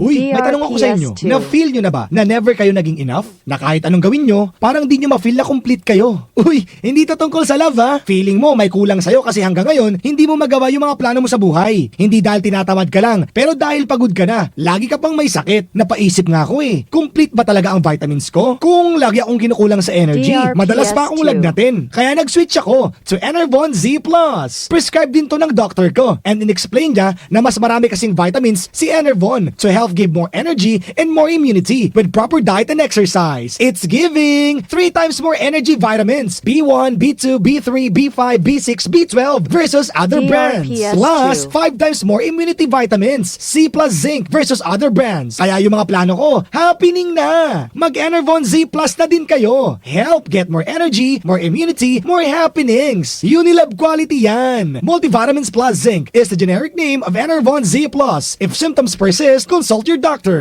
Uy, may tanong ako sa inyo. DRPS2. Na-feel nyo na ba na never kayo naging enough? Na kahit anong gawin nyo, parang di nyo ma-feel na complete kayo? Uy, hindi to tungkol sa love ha. Feeling mo may kulang sa'yo kasi hanggang ngayon, hindi mo magawa yung mga plano mo sa buhay. Hindi dahil tinatamad ka lang, pero dahil pagod ka na. Lagi ka pang may sakit. Napaisip nga ako complete ba talaga ang vitamins ko? Kung lagi akong kinukulang sa energy, DRPS2. madalas pa akong lagnatin. Kaya nag-switch ako to Enervon Z+. Prescribed din to ng doctor ko and in-explain niya na mas marami kasing vitamins si Enervon to help give more energy and more immunity with proper diet and exercise. It's giving 3 times more energy vitamins B1, B2, B3, B5, B6, B12 versus other brands. DRPS2. Plus 5 times more immunity vitamins C plus zinc versus other brands. Kaya yung mga plano ko, happening na! Mag-Enervon Z Plus na din kayo. Help get more energy, more immunity, more happenings. Unilab quality yan. Multivitamins plus zinc is the generic name of Enervon Z Plus. If symptoms persist, consult your doctor.